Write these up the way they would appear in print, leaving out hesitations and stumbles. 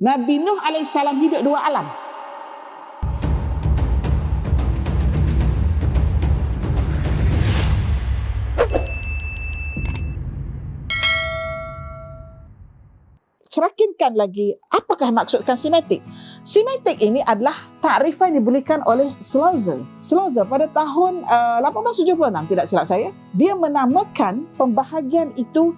Nabi Nuh alaihissalam hidup dua alam. Cerakinkan lagi, apakah maksudkan simetik? Simetik ini adalah takrifan yang diberikan oleh Schlosser. Schlosser pada tahun 1876, tidak silap saya, dia menamakan pembahagian itu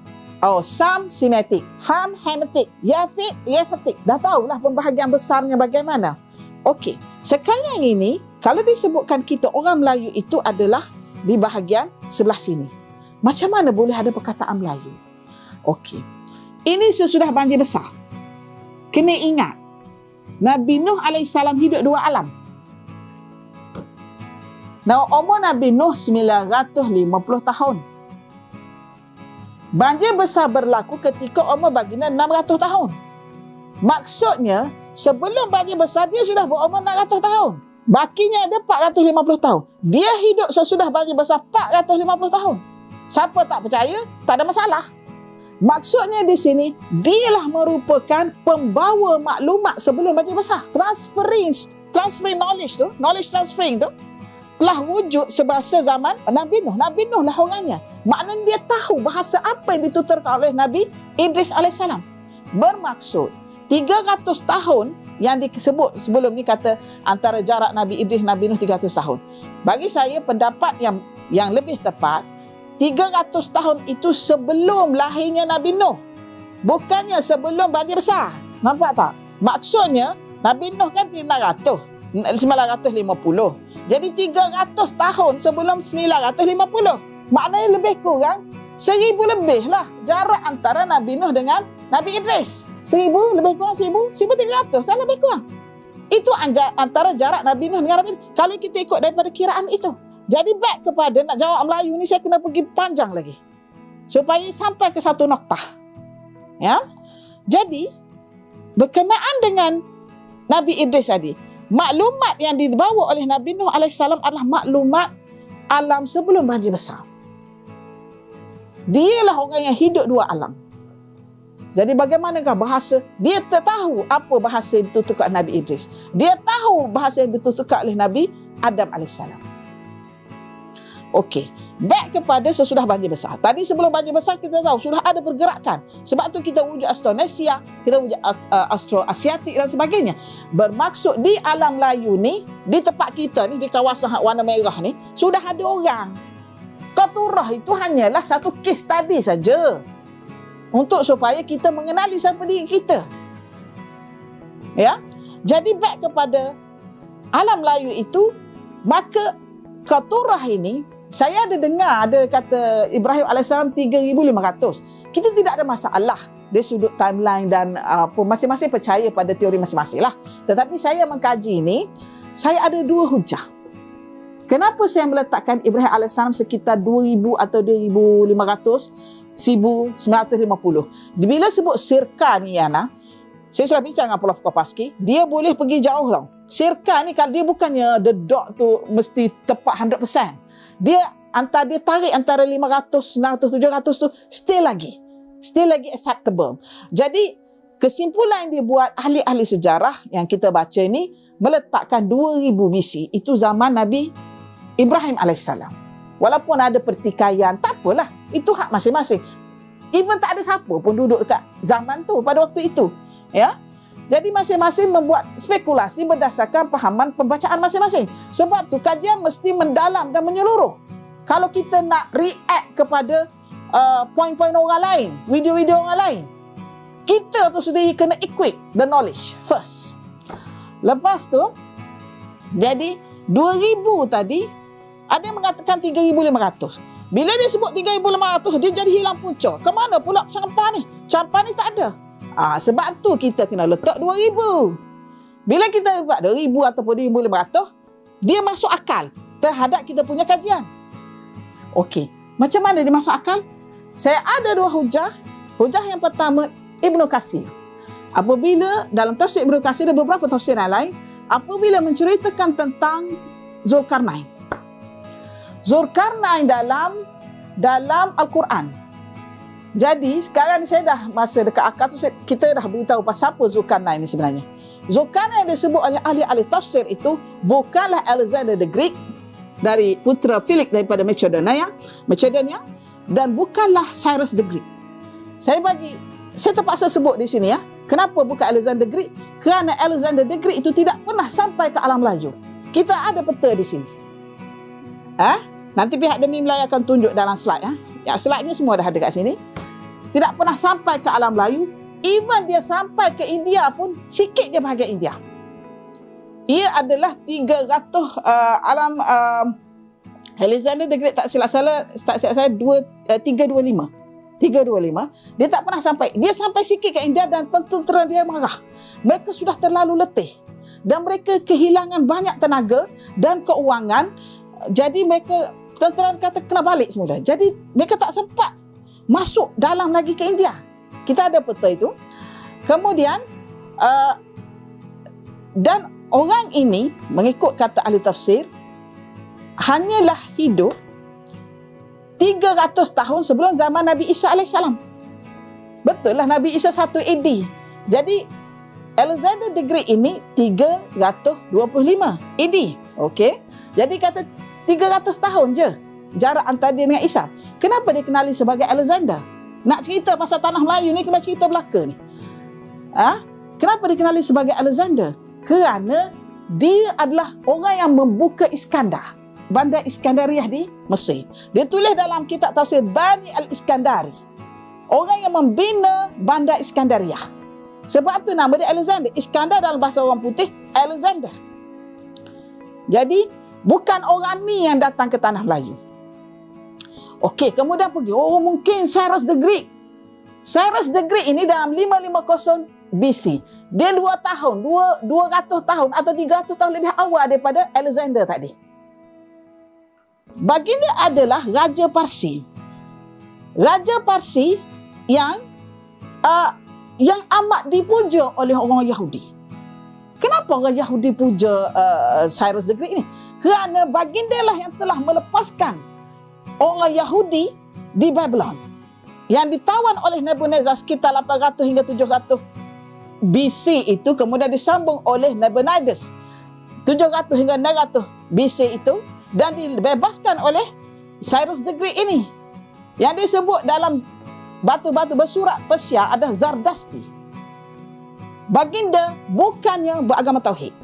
Sam simetik, Ham hemetik, Yafit yafetik. Dah tahulah pembahagian besarnya bagaimana. Okey, sekarang ini kalau disebutkan kita orang Melayu itu adalah di bahagian sebelah sini. Macam mana boleh ada perkataan Melayu? Okey. Ini sesudah banjir besar. Kena ingat, Nabi Nuh alaihissalam hidup dua alam. Nah, umur Nabi Nuh 950 tahun. Banjir besar berlaku ketika umur baginda 600 tahun. Maksudnya, sebelum banjir besar, dia sudah berumur 600 tahun. Bakinya ada 450 tahun. Dia hidup sesudah banjir besar 450 tahun. Siapa tak percaya, tak ada masalah. Maksudnya di sini, dialah merupakan pembawa maklumat sebelum banjir besar. Transferring knowledge tu, knowledge transferring tu, telah wujud semasa zaman Nabi Nuh. Nabi Nuh lah orangnya. Maknanya dia tahu bahasa apa yang dituturkan oleh Nabi Idris AS. Bermaksud, 300 tahun yang disebut sebelum ni kata antara jarak Nabi Idris Nabi Nuh 300 tahun. Bagi saya, pendapat yang lebih tepat, 300 tahun itu sebelum lahirnya Nabi Nuh. Bukannya sebelum banjir besar. Nampak tak? Maksudnya, Nabi Nuh kan 950. Jadi 300 tahun sebelum 950. Maknanya lebih kurang 1000 lebih lah jarak antara Nabi Nuh dengan Nabi Idris. 1000 lebih kurang 1300 lah lebih kurang. Itu antara jarak Nabi Nuh dengan Nabi Idris. Kalau kita ikut daripada kiraan itu. Jadi back kepada nak jawab Melayu ni, saya kena pergi panjang lagi supaya sampai ke satu noktah. Ya. Jadi berkenaan dengan Nabi Idris tadi, maklumat yang dibawa oleh Nabi Nuh alaihissalam adalah maklumat alam sebelum banjir besar. Dialah orang yang hidup dua alam. Jadi bagaimanakah bahasa? Dia tahu apa bahasa yang dituturkan Nabi Idris. Dia tahu bahasa yang dituturkan oleh Nabi Adam alaihissalam. Okey, back kepada sesudah banjir besar. Tadi sebelum banjir besar kita tahu sudah ada pergerakan. Sebab tu kita wujud Austronesia, kita wujud Austroasiatik dan sebagainya. Bermaksud di alam Melayu ni, di tempat kita ni, di kawasan warna merah ni, sudah ada orang. Qaturah itu hanyalah satu case study saja. Untuk supaya kita mengenali siapa diri kita. Ya. Jadi back kepada alam Melayu itu, maka Qaturah ini, saya ada dengar ada kata Ibrahim AS 3,500. Kita tidak ada masalah dari sudut timeline dan masing-masing percaya pada teori masing-masing lah. Tetapi saya mengkaji ini, saya ada dua hujah. Kenapa saya meletakkan Ibrahim AS sekitar 2,000 atau 2,500, 1,950. Bila sebut sirka ni, Yana, saya sudah bincang dengan Prof. Kopaski, dia boleh pergi jauh tau. Sirka ni kalau dia bukannya the dot tu mesti tepat 100%. Dia tarik antara 500, 900, 700 tu still lagi acceptable. Jadi kesimpulan yang dibuat ahli-ahli sejarah yang kita baca ni meletakkan 2000 BC itu zaman Nabi Ibrahim alaihissalam. Walaupun ada pertikaian, tak apalah, itu hak masing-masing. Even tak ada siapa pun duduk dekat zaman tu pada waktu itu, ya. Jadi masing-masing membuat spekulasi berdasarkan pahaman pembacaan masing-masing. Sebab tu kajian mesti mendalam dan menyeluruh. Kalau kita nak react kepada poin-poin orang lain, video-video orang lain, kita tu sendiri kena equip the knowledge first. Lepas tu, jadi 2,000 tadi, ada yang mengatakan 3,500. Bila dia sebut 3,500, dia jadi hilang punca. Kemana pula campak ni? Campak ni tak ada. Sebab tu kita kena letak 2,000. Bila kita letak 2,000 ataupun 2,500, dia masuk akal terhadap kita punya kajian. Okey, macam mana dia masuk akal? Saya ada dua hujah. Hujah yang pertama, Ibnu Katsir. Apabila dalam tafsir Ibnu Katsir ada beberapa tafsir yang lain, apabila menceritakan tentang Zulkarnain. Zulkarnain dalam Al-Quran. Jadi sekarang ni saya dah masa dekat akar tu kita dah beritahu pasal apa Zulkarnain ni sebenarnya. Zulkarnain yang disebut oleh ahli-ahli tafsir itu bukanlah Alexander the Great dari putera Philip daripada Macedonia dan bukanlah Cyrus the Great. Saya terpaksa sebut di sini ya. Kenapa bukan Alexander the Great? Kerana Alexander the Great itu tidak pernah sampai ke alam Melayu. Kita ada peta di sini. Nanti pihak Demi Melayu akan tunjuk dalam slide ya. Ya, slide ni semua dah ada kat sini. Tidak pernah sampai ke alam Melayu. Even dia sampai ke India pun, sikit je bahagian India. Ia adalah 300 Alexander the Great, tak silap saya 325. Dia tak pernah sampai. Dia sampai sikit ke India dan tentera dia marah. Mereka sudah terlalu letih. Dan mereka kehilangan banyak tenaga dan keuangan. Jadi mereka, tentera kata kena balik semula. Jadi mereka tak sempat masuk dalam lagi ke India. Kita ada peta itu. Kemudian dan orang ini mengikut kata ahli tafsir hanyalah hidup 300 tahun sebelum zaman Nabi Isa AS. Betul lah, Nabi Isa 1 AD. Jadi Alexander the Great ini 325 AD. Okey. Jadi kata 300 tahun je jarak antara dia dengan Isa. Kenapa dikenali sebagai Alexander? Nak cerita pasal tanah Melayu ni kena cerita belaka ni. Kenapa dikenali sebagai Alexander? Kerana dia adalah orang yang membuka Iskandar, bandar Iskandariah di Mesir. Dia tulis dalam kitab tafsir Bani al-Iskandari. Orang yang membina bandar Iskandariah. Sebab tu nama dia Alexander. Iskandar dalam bahasa orang putih, Alexander. Jadi, bukan orang ni yang datang ke tanah Melayu. Okey, kemudian pergi. Mungkin Cyrus the Great. Cyrus the Great ini dalam 550 BC. Dia 200 tahun atau 300 tahun lebih awal daripada Alexander tadi. Baginda adalah Raja Parsi. Raja Parsi yang amat dipuja oleh orang Yahudi. Kenapa orang Yahudi puja Cyrus the Great ini? Kerana baginda lah yang telah melepaskan orang Yahudi di Babylon yang ditawan oleh Nebuchadnezzar sekitar 800 hingga 700 BC itu, kemudian disambung oleh Nabonidus 700 hingga 600 BC itu, dan dibebaskan oleh Cyrus the Great ini yang disebut dalam batu-batu bersurat Persia adalah Zardashti. Baginda bukannya beragama tauhid.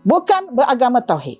Bukan beragama tauhid.